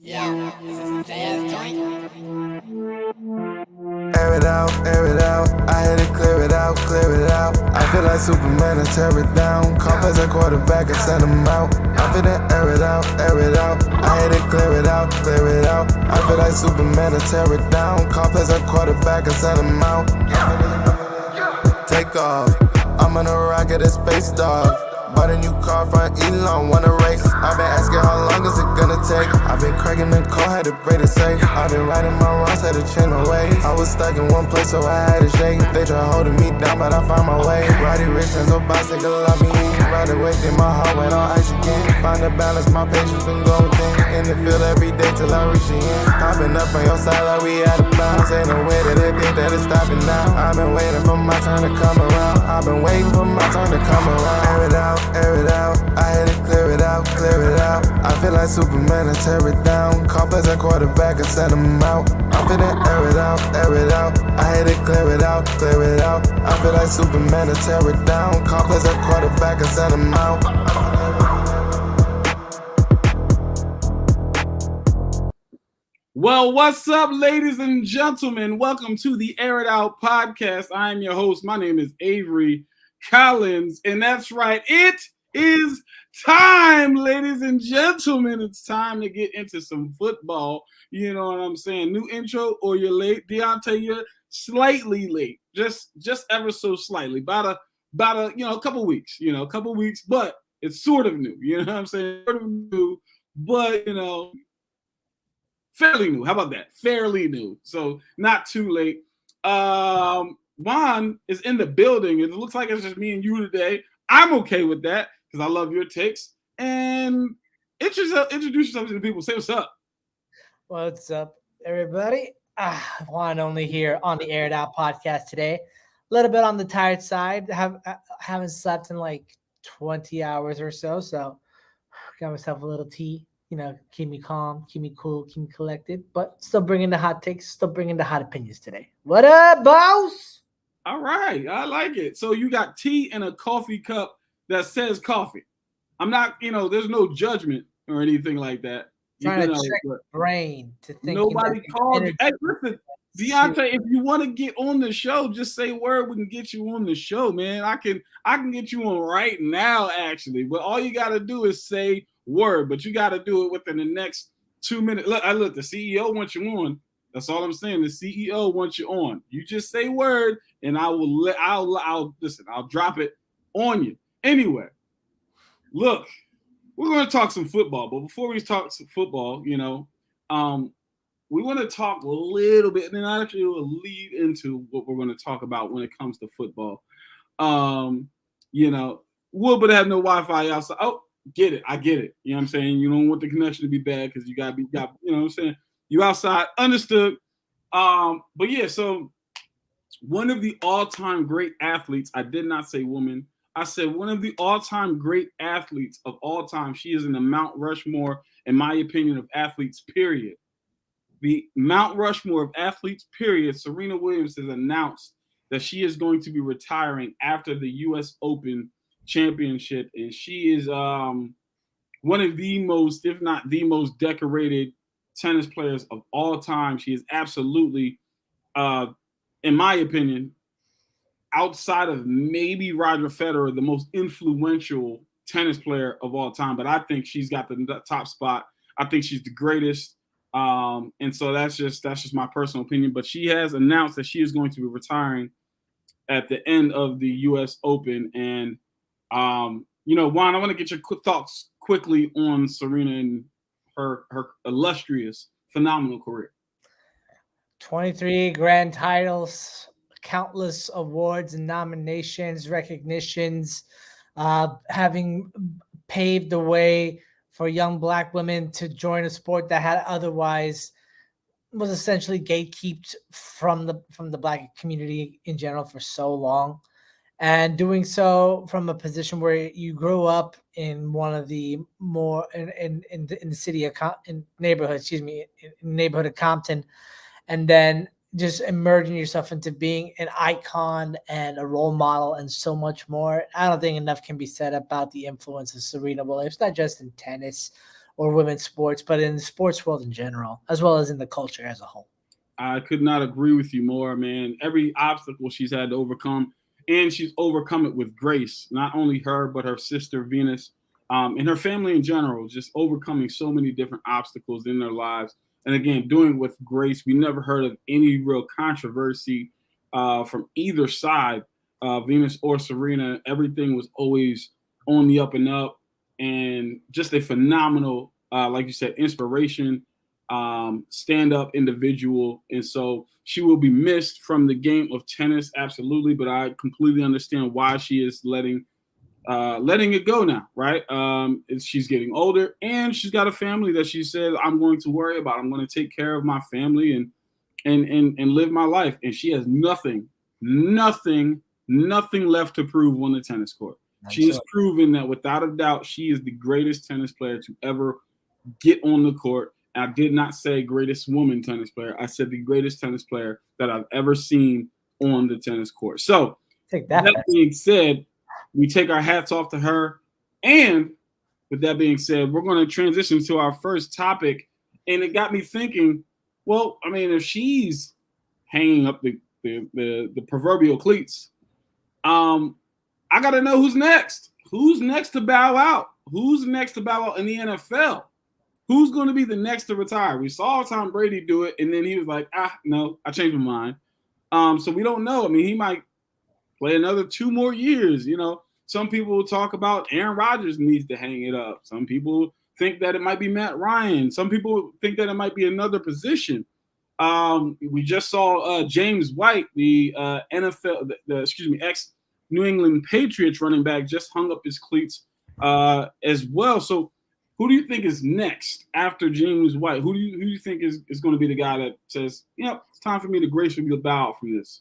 Yeah, this is a jazz joint. Air it out. I had to clear it out, clear it out. I feel like Superman, I tear it down. Call as a quarterback, I send him out. I feel that air it out, air it out. I had to clear it out, clear it out. I feel like Superman, I tear it down. Call as a quarterback, I send him out. Take off. I'm on a rocket, a space dog. Bought a new car from Elon, wanna race. I've been asking how long is it gonna take. I've been cracking the car, had to break it safe. I've been riding my wrongs, had to change my ways. I was stuck in one place, so I had to shake. They try holding me down, but I found my way. Roddy Rich and no bicycle love me. Right away, then my heart went on ice again. Find the balance, my patience been going thin. In the field every day till I reach the end. I've been up on your side like we out of bounds. Ain't no way that they think that it's stopping now. I've been waiting for my turn to come around. I've been waiting for my turn to come around. Air it out, air it out. I had to clear it out, clear it out. I feel like Superman, I tear it down. Call as a quarterback, I send him out. I feel that air it out, air it out. I had to clear it out, clear it out. I feel like Superman, I tear it down. Call as a quarterback, I send him out. Well, what's up, ladies and gentlemen? Welcome to the Air It Out podcast. I am your host. My name is Avery Collins, and that's right. It is time, ladies and gentlemen. It's time to get into some football. You know what I'm saying? New intro, or you're late. Deontay, you're slightly late. Just ever so slightly. About a couple weeks. A couple weeks, but it's sort of new. You know what I'm saying? Sort of new, but fairly new. How about that? Fairly new. So not too late. Juan is in the building. It looks like it's just me and you today. I'm okay with that because I love your takes. And introduce yourself to the people. Say what's up. What's up, everybody? Juan only here on the Air It Out podcast today. A little bit on the tired side. Haven't slept in like 20 hours or so. So got myself a little tea. Keep me calm, keep me cool, keep me collected, but still bringing the hot takes, still bringing the hot opinions today. What up, boss? All right. I like it. So you got tea in a coffee cup that says coffee. I'm not, there's no judgment or anything like that. Trying to trick brain to think. Nobody called you. Hey, listen, Deontay, if you want to get on the show, just say word. We can get you on the show, man. I can get you on right now, actually. But all you got to do is say word, but you got to do it within the next 2 minutes. Look, the CEO wants you on. That's all I'm saying. The CEO wants you on. You just say word, and I'll listen. I'll drop it on you. Anyway, look, we're going to talk some football, but before we talk some football, we want to talk a little bit, and then I actually will lead into what we're going to talk about when it comes to football. Wood have no Wi-Fi outside. Oh, get it. I get it. You know what I'm saying? You don't want the connection to be bad because you got, you know what I'm saying? You outside. Understood. But yeah, so one of the all-time great athletes, I did not say woman. I said one of the all-time great athletes of all time. She is in the Mount Rushmore, in my opinion, of athletes, period. The Mount Rushmore of athletes, period. Serena Williams has announced that she is going to be retiring after the U.S. Open Championship, and she is one of the most, if not the most, decorated tennis players of all time. She is absolutely, in my opinion, outside of maybe Roger Federer, the most influential tennis player of all time. But I think she's got the top spot. I think she's the greatest. And so that's just my personal opinion. But she has announced that she is going to be retiring at the end of the U.S. Open. And Juan, I want to get your thoughts quickly on Serena and her illustrious, phenomenal career. 23 grand titles, countless awards and nominations, recognitions, having paved the way for young Black women to join a sport that had otherwise was essentially gatekept from the Black community in general for so long. And doing so from a position where you grew up in one of the more in the city of neighborhood of Compton, and then just emerging yourself into being an icon and a role model and so much more. I don't think enough can be said about the influence of Serena Williams, not just in tennis or women's sports, but in the sports world in general, as well as in the culture as a whole. I could not agree with you more, man. Every obstacle she's had to overcome, and she's overcome it with grace. Not only her, but her sister Venus, and her family in general, just overcoming so many different obstacles in their lives. And again, doing it with grace. We never heard of any real controversy from either side, Venus or Serena. Everything was always on the up and up, and just a phenomenal, like you said, inspiration, stand up individual. And so she will be missed from the game of tennis, absolutely. But I completely understand why she is letting it go now, right? She's getting older, and she's got a family that she said, I'm going to worry about. I'm going to take care of my family and live my life. And she has nothing left to prove on the tennis court. She has proven that without a doubt, she is the greatest tennis player to ever get on the court. I did not say greatest woman tennis player. I said the greatest tennis player that I've ever seen on the tennis court. So that being said, we take our hats off to her. And with that being said, we're going to transition to our first topic. And it got me thinking, well, I mean, if she's hanging up the proverbial cleats, I got to know who's next. Who's next to bow out? Who's next to bow out in the NFL? Who's going to be the next to retire? We saw Tom Brady do it, and then he was like, no, I changed my mind. So we don't know. I mean, he might play another 2 more years. You know, some people will talk about Aaron Rodgers needs to hang it up. Some people think that it might be Matt Ryan. Some people think that it might be another position. We just saw James White, the NFL, ex New England Patriots running back, just hung up his cleats as well. So who do you think is next after James White? Who do you think is going to be the guy that says, it's time for me to gracefully bow from this?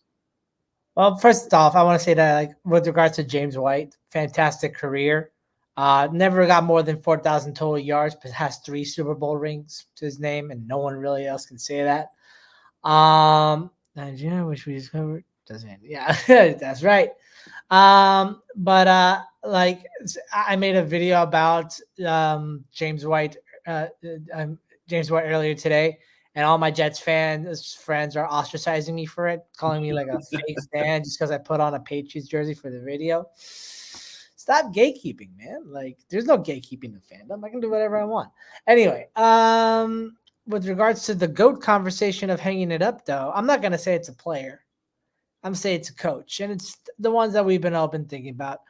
Well, first off, I want to say that, like, with regards to James White, fantastic career. Never got more than 4,000 total yards, but has 3 Super Bowl rings to his name, and no one really else can say that. Nigeria, which we discovered, doesn't. Yeah, that's right. But I made a video about James White earlier today, and all my Jets friends are ostracizing me for it, calling me like a fake stan just because I put on a Patriots jersey for the video. Stop gatekeeping, man. Like, there's no gatekeeping in fandom. I can do whatever I want. Anyway, with regards to the GOAT conversation of hanging it up, though, I'm not going to say it's a player. I'm saying it's a coach, and it's the ones that we've all been thinking about.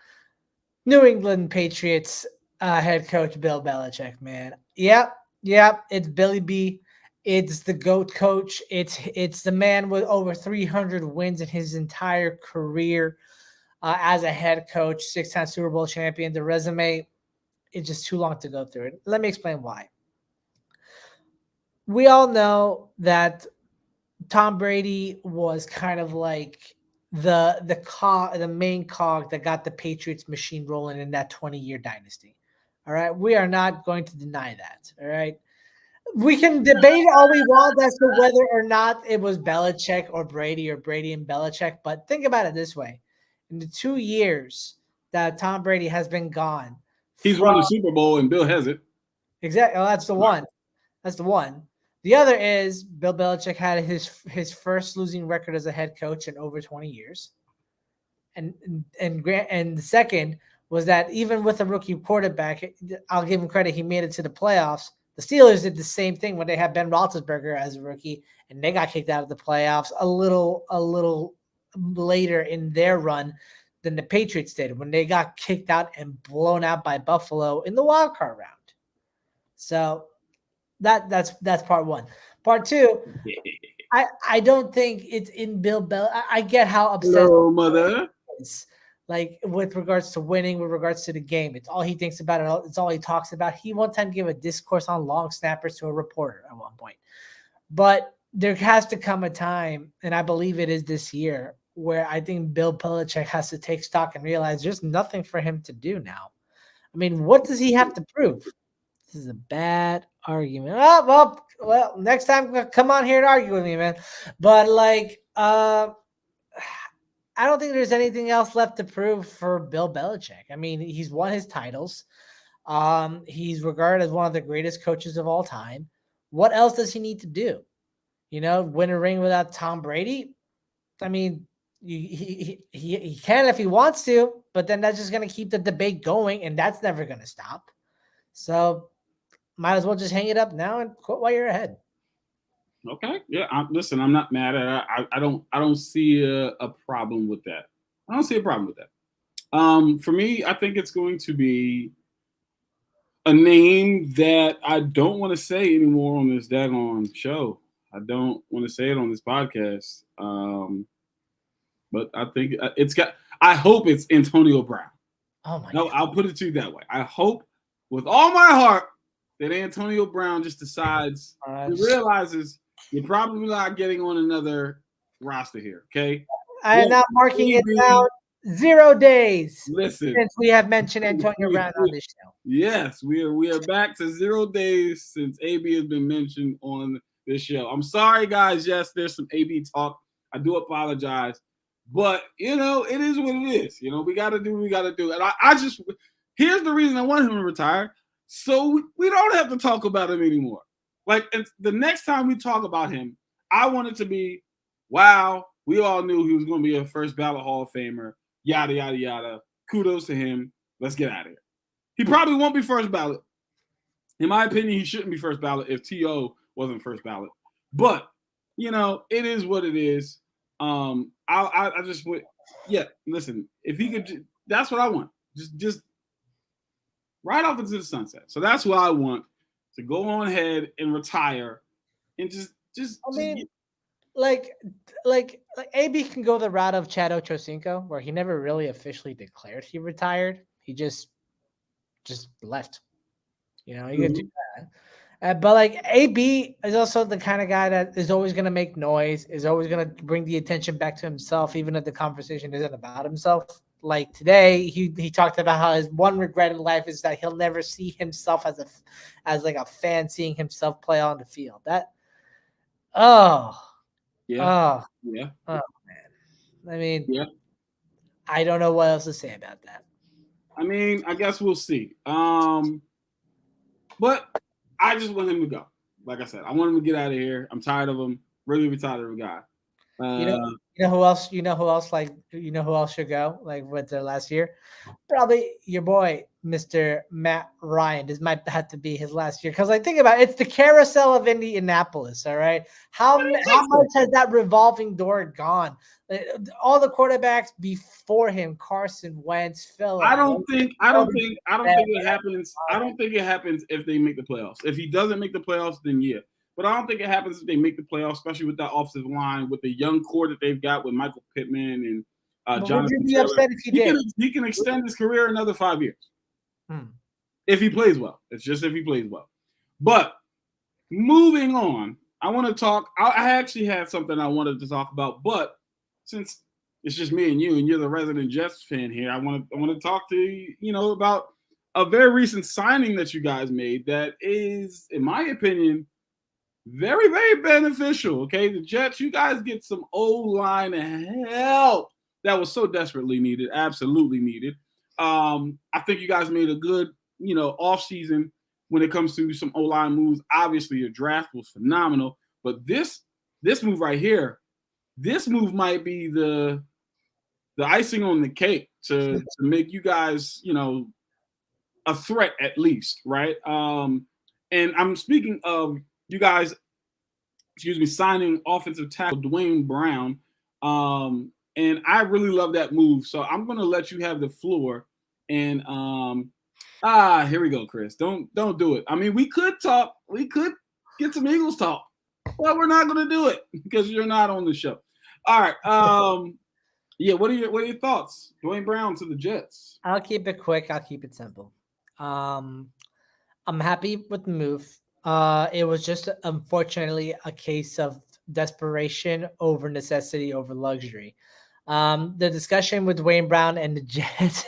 New England Patriots head coach Bill Belichick, man. Yep, it's Billy B. It's the GOAT coach. It's the man with over 300 wins in his entire career as a head coach, 6-time Super Bowl champion. The resume, it's just too long to go through it. Let me explain why. We all know that Tom Brady was kind of like the main cog that got the Patriots machine rolling in that 20-year dynasty. All right. We are not going to deny that. All right. We can debate all we want as to whether or not it was Belichick or Brady and Belichick. But think about it this way. In the 2 years that Tom Brady has been gone, he's won the Super Bowl and Bill has it. Exactly. Well, that's the one. That's the one. The other is Bill Belichick had his first losing record as a head coach in over 20 years. And the second was that even with a rookie quarterback, I'll give him credit, he made it to the playoffs. The Steelers did the same thing when they had Ben Roethlisberger as a rookie, and they got kicked out of the playoffs a little later in their run than the Patriots did when they got kicked out and blown out by Buffalo in the wild card round. So that's part one. Part two, I don't think it's in Bill Belichick. I get how obsessed. Hello, mother. Is. Like, with regards to winning, with regards to the game, it's all he thinks about. It's all he talks about. He one time gave a discourse on long snappers to a reporter at one point. But there has to come a time, and I believe it is this year, where I think Bill Belichick has to take stock and realize there's nothing for him to do now. I mean, what does he have to prove? This is a bad argument. Oh, well, next time come on here and argue with me, man. But like, I don't think there's anything else left to prove for Bill Belichick. I mean, he's won his titles. He's regarded as one of the greatest coaches of all time. What else does he need to do? Win a ring without Tom Brady? I mean, he can if he wants to, but then that's just going to keep the debate going, and that's never going to stop. So might as well just hang it up now and quit while you're ahead. Okay. Yeah. Listen, I'm not mad at it. I don't see a problem with that. I don't see a problem with that. For me, I think it's going to be a name that I don't want to say anymore on this daggone show. I don't want to say it on this podcast. But I think it's got. I hope it's Antonio Brown. Oh my No, God. I'll put it to you that way. I hope with all my heart that Antonio Brown just decides he realizes you're probably not getting on another roster here. Okay, I am yeah, not marking it AB, down. 0 days listen, since we have mentioned Antonio Brown on this show. yes, we are back to 0 days since AB has been mentioned on this show. I'm sorry, guys. Yes, there's some AB talk. I do apologize. But it is what it is. We got to do what we got to do. And I just here's the reason I want him to retire, so we don't have to talk about him anymore. Like the next time we talk about him, I want it to be, wow, we all knew he was going to be a first ballot Hall of Famer. Yada yada yada. Kudos to him. Let's get out of here. He probably won't be first ballot. In my opinion, he shouldn't be first ballot if T.O. wasn't first ballot. But it is what it is. I just would, yeah. Listen, if he could, that's what I want. Just right off into the sunset. So that's what I want, to go on ahead and retire, and just. I mean, like AB can go the route of Chad Ochocinco, where he never really officially declared he retired. He just left. You could do that. But like AB is also the kind of guy that is always going to make noise, is always going to bring the attention back to himself, even if the conversation isn't about himself. Like today, he talked about how his one regret in life is that he'll never see himself as like a fan seeing himself play on the field. Yeah, oh man. I mean, yeah. I don't know what else to say about that. I mean, I guess we'll see. But I just want him to go. Like I said, I want him to get out of here. I'm tired of him. Really tired of the guy. You know who else? You know who else? Like, who else should go? Like with their last year, probably your boy, Mr. Matt Ryan. This might have to be his last year, because like think about it, it's the carousel of Indianapolis. All right, how much has that revolving door gone? All the quarterbacks before him, Carson Wentz, Philip. I don't think it happens. I don't think it happens if they make the playoffs. If he doesn't make the playoffs, then yeah. But I don't think it happens if they make the playoffs, especially with that offensive line, with the young core that they've got with Michael Pittman and Jonathan. Would you be upset if he did? He can extend his career another 5 years if he plays well. It's just if he plays well. But moving on, I want to talk. I actually had something I wanted to talk about, but since it's just me and you're the resident Jets fan here, I want to talk to you about a very recent signing that you guys made that is, in my opinion, very, very beneficial. Okay, the Jets, you guys get some O-line help that was so desperately needed, absolutely needed. I think you guys made a good, offseason when it comes to some O-line moves. Obviously, your draft was phenomenal, but this move right here, this move might be the icing on the cake to make you guys, a threat at least, right? And I'm speaking of you guys, signing offensive tackle Dwayne Brown. And I really love that move. So I'm going to let you have the floor. And here we go, Chris. Don't do it. I mean, we could talk. We could get some Eagles talk, but we're not going to do it because you're not on the show. All right. Yeah. What are your thoughts? Dwayne Brown to the Jets. I'll keep it quick. I'll keep it simple. I'm happy with the move. It was just unfortunately a case of desperation over necessity over luxury. The discussion with Dwayne Brown and the Jets.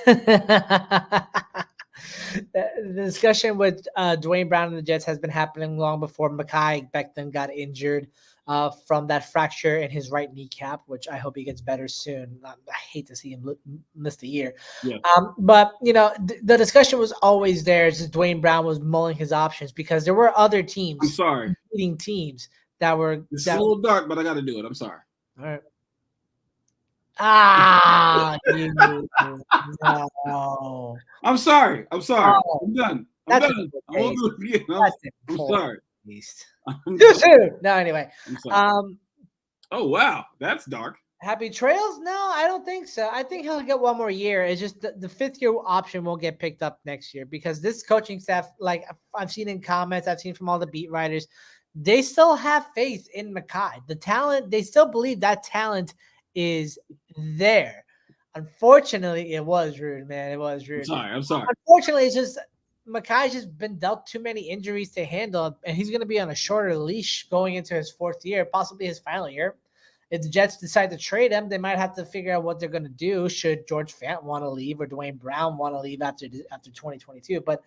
The discussion with Dwayne Brown and the Jets has been happening long before Mekhi Becton got injured from that fracture in his right kneecap, which I hope he gets better soon. I hate to see him miss the year. Yeah. But, the discussion was always there as Dwayne Brown was mulling his options because there were other I'm teams, sorry. competing teams that were. It's a little dark, but I got to do it. I'm sorry. All right. You no. I'm sorry. I'm sorry. Oh, I'm done. I'm that's a done. good I won't taste. do it again. That's I'm poor sorry. taste. I'm Too sorry. soon. No, anyway. I'm sorry. Oh, wow. That's dark. Happy Trails? No, I don't think so. I think he'll get one more year. It's just the fifth year option won't get picked up next year because this coaching staff, like I've seen in comments, I've seen from all the beat writers, they still have faith in Mekhi. The talent, they still believe that talent is there. Unfortunately, it was rude, man. It was I'm rude. sorry. I'm sorry. Unfortunately, it's just Mekhi's just been dealt too many injuries to handle, and he's going to be on a shorter leash going into his fourth year, possibly his final year. If the Jets decide to trade him, they might have to figure out what they're going to do. Should George Fant want to leave or Dwayne Brown want to leave after 2022? But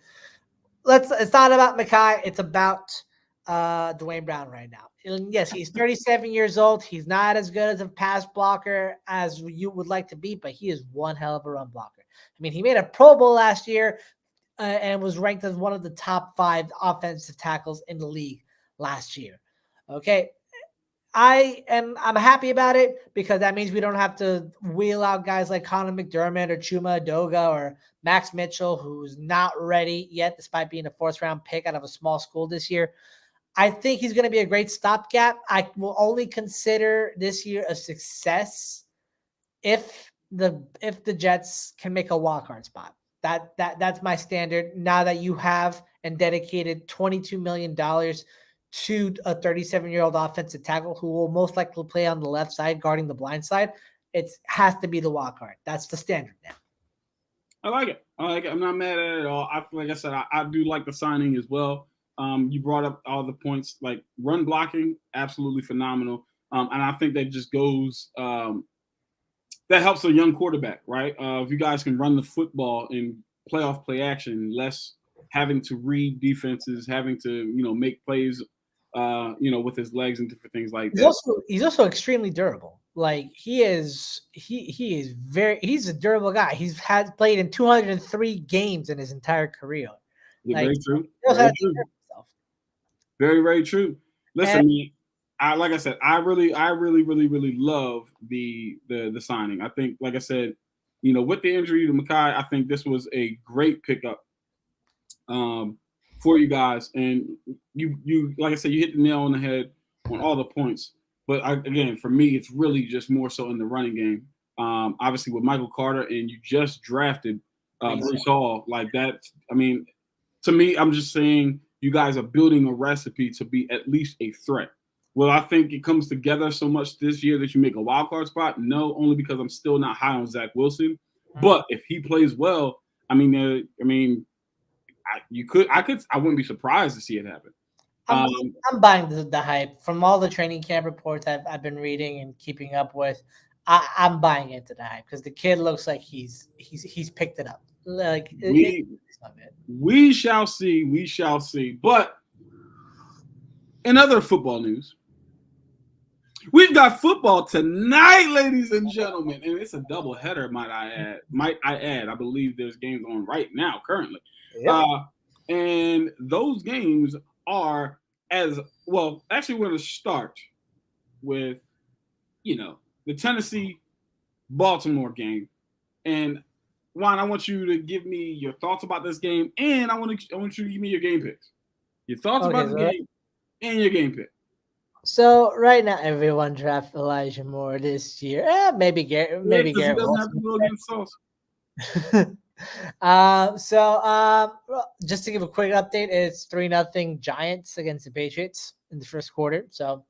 it's not about Mekhi. It's about Dwayne Brown right now. And yes, he's 37 years old. He's not as good as a pass blocker as you would like to be, but he is one hell of a run blocker. I mean, he made a Pro Bowl last year and was ranked as one of the top 5 offensive tackles in the league last year. Okay. I'm happy about it because that means we don't have to wheel out guys like Connor McDermott or Chuma Adoga or Max Mitchell, who's not ready yet, despite being a 4th round pick out of a small school this year. I think he's going to be a great stopgap. I will only consider this year a success if the Jets can make a wildcard spot. That's my standard. Now that you have and dedicated $22 million to a 37-year-old offensive tackle who will most likely play on the left side, guarding the blind side, it has to be the wild card. That's the standard now. I like it. I'm not mad at it at all. Like I said, I do like the signing as well. You brought up all the points, like run blocking, absolutely phenomenal. And I think that just goes that helps a young quarterback, right? If you guys can run the football in playoff play action, less having to read defenses, having to make plays, with his legs and different things like that. He's also extremely durable. Like he's a durable guy. He's played in 203 games in his entire career. Yeah, Like, very true. Very, very, very true. Listen, like I said, I really love the signing. I think, like I said, with the injury to Mekhi, I think this was a great pickup for you guys. And you like I said, you hit the nail on the head on all the points. But again, for me, it's really just more so in the running game. Obviously, with Michael Carter, and you just drafted Breece Hall, like that. I mean, to me, I'm just saying you guys are building a recipe to be at least a threat. Well, I think it comes together so much this year that you make a wild card spot. No, only because I'm still not high on Zach Wilson. But if he plays well, I wouldn't be surprised to see it happen. I'm buying the hype from all the training camp reports I've been reading and keeping up with. I'm buying into the hype because the kid looks like he's picked it up. Like we shall see. We shall see. But in other football news, we've got football tonight, ladies and gentlemen, and it's a doubleheader. Might I add? I believe there's games on right now, currently. Yep. And those games are as well. Actually, we're going to start with, the Tennessee-Baltimore game. And Juan, I want you to give me your thoughts about this game, and I want you to give me your game picks. Your thoughts about the game and your game pick. So right now, everyone draft Elijah Moore this year. Maybe Garrett. Maybe Garrett doesn't have to go against Sauce. Just to give a quick update, it's 3-0 Giants against the Patriots in the first quarter. So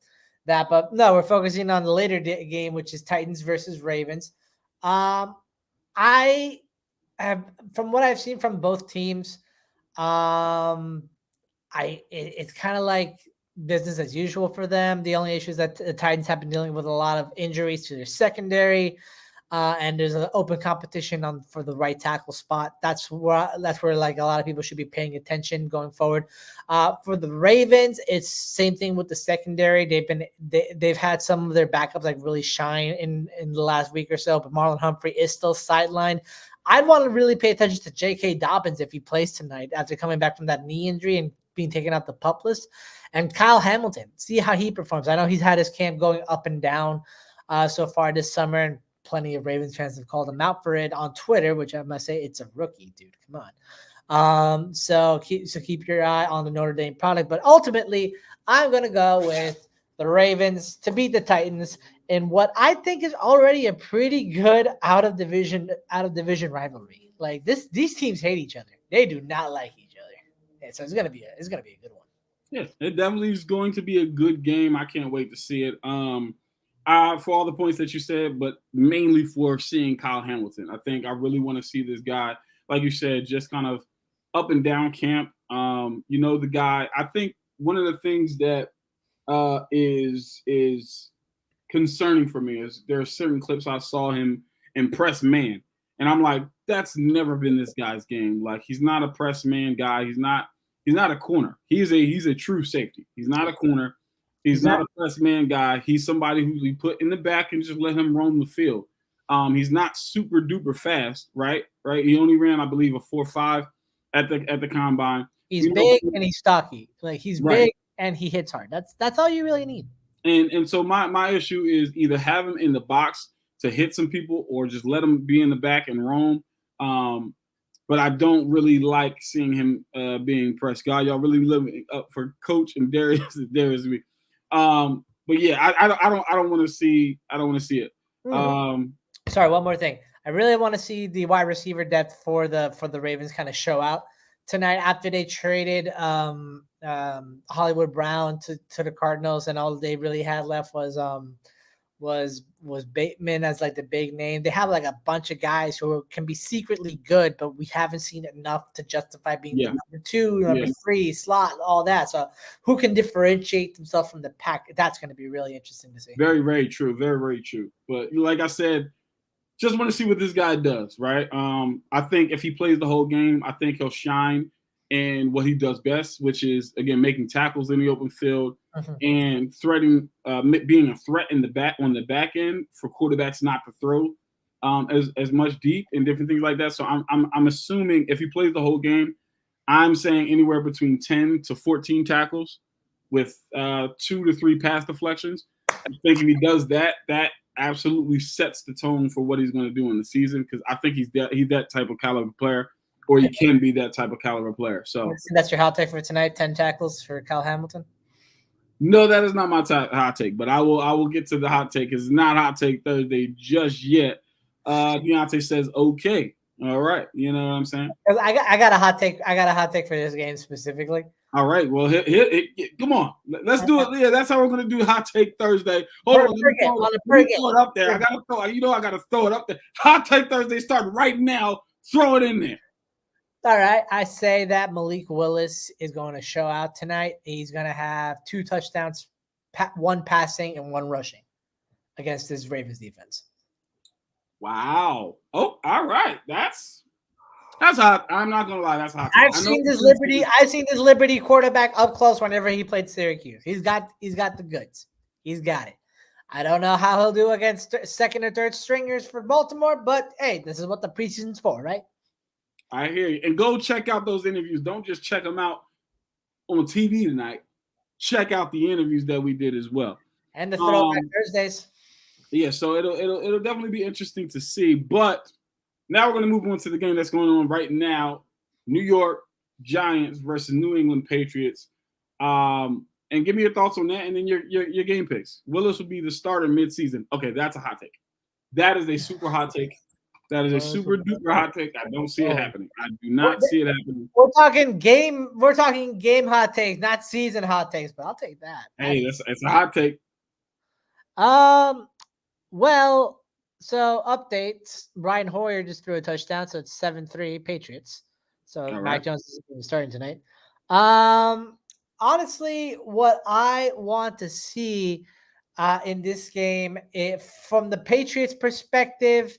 that, but no, we're focusing on the later game, which is Titans versus Ravens. I have, from what I've seen from both teams, it's kind of like business as usual for them. The only issue is that the Titans have been dealing with a lot of injuries to their secondary. and there's an open competition on for the right tackle spot. That's where like a lot of people should be paying attention going forward. For the Ravens, it's same thing with the secondary. They've had some of their backups like really shine in the last week or so, but Marlon Humphrey is still sidelined. I'd want to really pay attention to J.K. Dobbins if he plays tonight after coming back from that knee injury and being taken out the pup list. And Kyle Hamilton, see how he performs. I know he's had his camp going up and down so far this summer, and plenty of Ravens fans have called him out for it on Twitter, which I must say it's a rookie, dude. Come on. So keep your eye on the Notre Dame product. But ultimately, I'm gonna go with the Ravens to beat the Titans in what I think is already a pretty good out of division rivalry. Like these teams hate each other. They do not like each other. Yeah, so it's gonna be a good one. Yeah, it definitely is going to be a good game. I can't wait to see it. For all the points that you said, but mainly for seeing Kyle Hamilton. I think I really want to see this guy, like you said, just kind of up and down camp. The guy. I think one of the things that is concerning for me is there are certain clips I saw him impress man, and I'm like, that's never been this guy's game. Like he's not a press man guy. He's not a corner. He's a true safety. He's not a corner. He's not a press man guy. He's somebody who we put in the back and just let him roam the field. He's not super duper fast, right? Right. He only ran, I believe, a 4.5 at the combine. He's big and he's stocky. Like he's big and he hits hard. That's all you really need. And so my issue is either have him in the box to hit some people or just let him be in the back and roam. But I don't really like seeing him being pressed. God, y'all really living up for Coach and Darius me. But yeah, I don't want to see it. Sorry, one more thing. I really want to see the wide receiver depth for the Ravens kind of show out tonight after they traded Hollywood Brown to the Cardinals, and all they really had left was Bateman as like the big name. They have like a bunch of guys who can be secretly good, but we haven't seen enough to justify being the number 2, number 3 slot, all that. So who can differentiate themselves from the pack? That's going to be really interesting to see. Very, very true. Very, very true. But like I said, just want to see what this guy does, right? I think if he plays the whole game, I think he'll shine in what he does best, which is, again, making tackles in the open field and being a threat in the back on the back end for quarterbacks not to throw as much deep and different things like that. So I'm assuming if he plays the whole game, I'm saying anywhere between 10 to 14 tackles with 2 to 3 pass deflections. I think if he does that, that absolutely sets the tone for what he's going to do in the season, because I think he's that type of caliber player, or he can be that type of caliber player. So that's your hot take for tonight: 10 tackles for Kyle Hamilton. No, that is not my hot take, but I will get to the hot take. It's not hot take Thursday just yet. Deontay says okay. All right, you know what I'm saying? I got a hot take. I got a hot take for this game specifically. All right, well, come on, let's do it. Yeah, that's how we're gonna do hot take Thursday. Hold on, let me throw it up there. I gotta throw it up there. Hot take Thursday start right now. Throw it in there. All right, I say that Malik Willis is going to show out tonight. He's going to have 2 touchdowns, 1 passing and 1 rushing against this Ravens defense. Wow. Oh, all right. That's hot. I'm not gonna lie, that's hot. I've seen this Liberty quarterback up close whenever he played Syracuse. He's got the goods. He's got it. I don't know how he'll do against second or third stringers for Baltimore, but hey, this is what the preseason's for, right? I hear you. And go check out those interviews. Don't just check them out on TV tonight. Check out the interviews that we did as well. And the Throwback Thursdays. Yeah, so it'll definitely be interesting to see. But now we're going to move on to the game that's going on right now. New York Giants versus New England Patriots. And give me your thoughts on that, and then your game picks. Willis will be the starter midseason. Okay, that's a hot take. That is a super hot take. That is a super duper hot take. I don't see it happening. I do not see it happening. We're talking game hot takes, not season hot takes, but I'll take that. Hey, it's a hot take. Well, so updates. Brian Hoyer just threw a touchdown, so it's 7-3 Patriots. So Mac Jones is starting tonight. Honestly, what I want to see in this game, from the Patriots' perspective,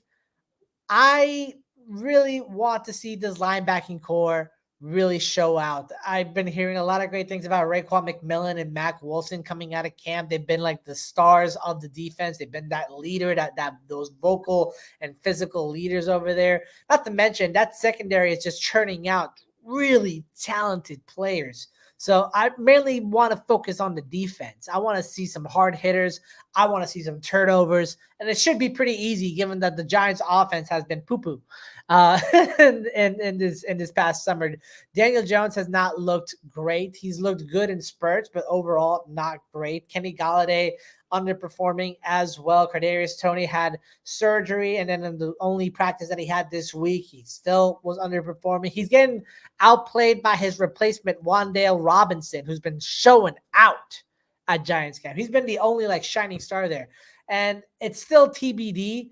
I really want to see this linebacking core really show out. I've been hearing a lot of great things about Raekwon McMillan and Mac Wilson coming out of camp. They've been like the stars of the defense. They've been that leader, that those vocal and physical leaders over there. Not to mention that secondary is just churning out really talented players. So I mainly want to focus on the defense. I want to see some hard hitters. I want to see some turnovers, and it should be pretty easy given that the Giants' offense has been poo-poo in this past summer. Daniel Jones has not looked great. He's looked good in spurts, but overall not great. Kenny Galladay underperforming as well. Kadarius Toney had surgery, and then in the only practice that he had this week, he still was underperforming. He's getting outplayed by his replacement, Wan'Dale Robinson, who's been showing out at Giants camp. He's been the only like shining star there. And it's still TBD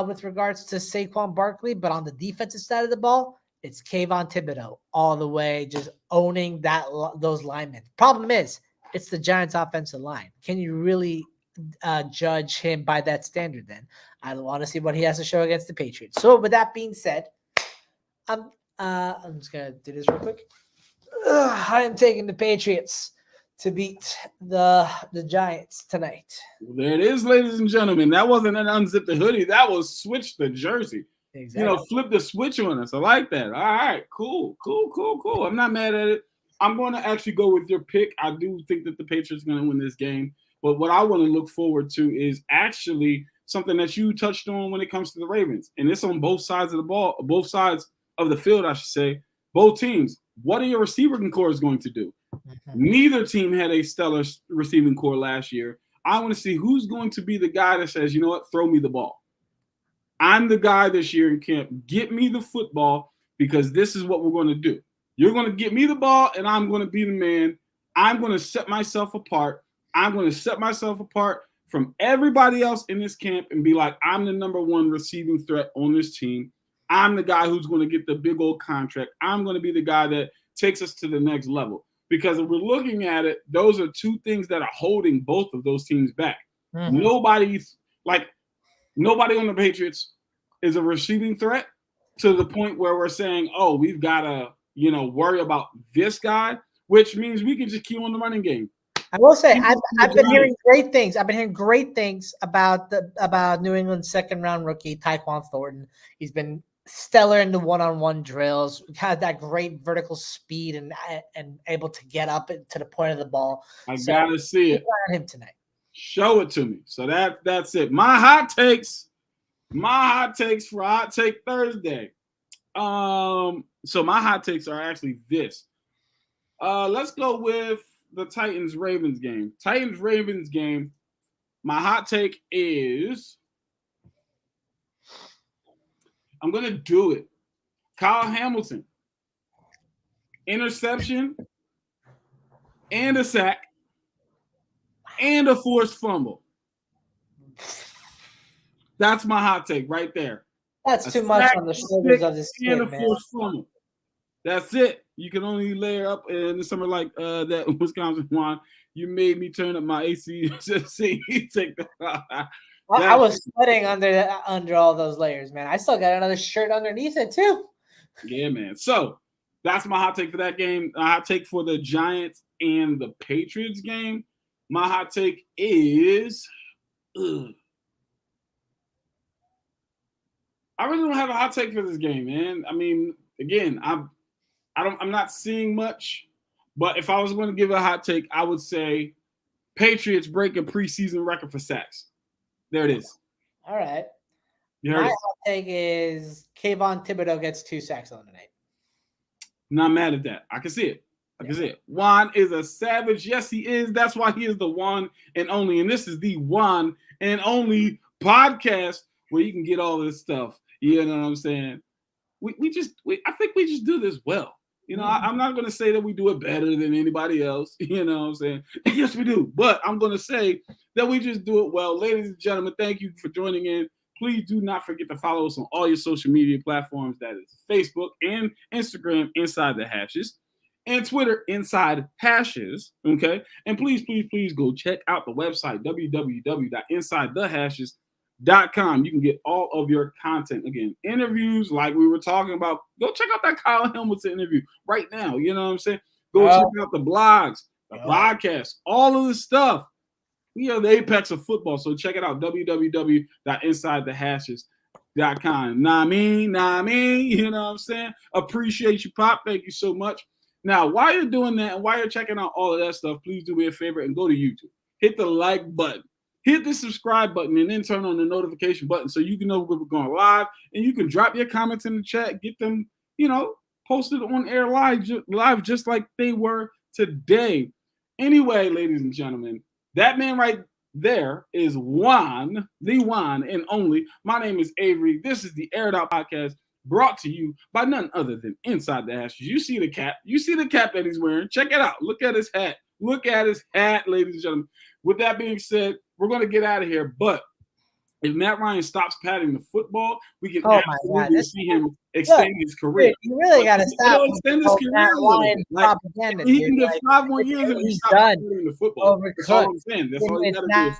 with regards to Saquon Barkley, but on the defensive side of the ball, it's Kayvon Thibodeau all the way, just owning those linemen. Problem is, it's the Giants' offensive line. Can you really judge him by that standard then? I want to see what he has to show against the Patriots. So with that being said, I'm just going to do this real quick. I am taking the Patriots to beat the Giants tonight. There it is, ladies and gentlemen. That wasn't an unzip the hoodie. That was switch the jersey. Exactly. Flip the switch on us. I like that. All right, cool. I'm not mad at it. I'm going to actually go with your pick. I do think that the Patriots are going to win this game. But what I want to look forward to is actually something that you touched on when it comes to the Ravens. And it's on both sides of the ball, both sides of the field, I should say. Both teams. What are your receiving cores going to do? Mm-hmm. Neither team had a stellar receiving core last year. I want to see who's going to be the guy that says, you know what, throw me the ball. I'm the guy this year in camp. Get me the football because this is what we're going to do. You're going to get me the ball, and I'm going to be the man. I'm going to set myself apart. I'm going to set myself apart from everybody else in this camp and be like, I'm the number one receiving threat on this team. I'm the guy who's going to get the big old contract. I'm going to be the guy that takes us to the next level. Because if we're looking at it, those are two things that are holding both of those teams back. Mm-hmm. Nobody on the Patriots is a receiving threat to the point where we're saying, oh, we've got to, worry about this guy, which means we can just keep on the running game. I will say I've been hearing great things. I've been hearing great things about New England's second round rookie Tyquan Thornton. He's been stellar in the one-on-one drills. Had that great vertical speed and able to get up to the point of the ball. I gotta see it. On him tonight. Show it to me. So that's it. My hot takes for Hot Take Thursday. So my hot takes are actually this. Let's go with the Titans-Ravens game. Titans-Ravens game. My hot take is I'm going to do it. Kyle Hamilton. Interception and a sack and a forced fumble. That's my hot take right there. That's too much on the shoulders of this kid, man. Forced fumble. That's it. You can only layer up in the summer like that Wisconsin one. You made me turn up my AC. Take that. I was sweating under all those layers, man. I still got another shirt underneath it too. Yeah, man. So that's my hot take for that game. My hot take for the Giants and the Patriots game. My hot take is, I really don't have a hot take for this game, man. I mean, again, I'm not seeing much, but if I was going to give a hot take, I would say Patriots break a preseason record for sacks. There it is. All right. My hot take is Kayvon Thibodeau gets 2 sacks on the night. Not mad at that. I can see it. I can see it. Juan is a savage. Yes, he is. That's why he is the one and only. And this is the one and only podcast where you can get all this stuff. You know what I'm saying? I think we just do this well. I'm not going to say that we do it better than anybody else. You know what I'm saying? Yes, we do. But I'm going to say that we just do it well. Ladies and gentlemen, thank you for joining in. Please do not forget to follow us on all your social media platforms. That is Facebook and Instagram, Inside the Hashes, and Twitter, Inside Hashes. Okay? And please go check out the website, www.insidethehashes.com. com. You can get all of your content. Again, interviews like we were talking about. Go check out that Kyle Hamilton interview right now. You know what I'm saying? Go check out the blogs, the podcasts, all of the stuff. We are the apex of football. So check it out. www.insidethehashes.com. Nah me. You know what I'm saying? Appreciate you, Pop. Thank you so much. Now, while you're doing that and while you're checking out all of that stuff, please do me a favor and go to YouTube. Hit the like button. Hit the subscribe button and then turn on the notification button so you can know when we're going live. And you can drop your comments in the chat. Get them, posted on air live just like they were today. Anyway, ladies and gentlemen, that man right there is Juan, the one and only. My name is Avery. This is the Aired Out Podcast, brought to you by none other than Inside the Ashes. You see the cap. You see the cap that he's wearing. Check it out. Look at his hat. Look at his hat, ladies and gentlemen. With that being said, we're going to get out of here. But if Matt Ryan stops patting the football, we can absolutely see him extend his career. You really got to stop. Extend his career a little bit. He can get 5 more years if he stops patting the football. That's all I'm saying. That's all you got to do is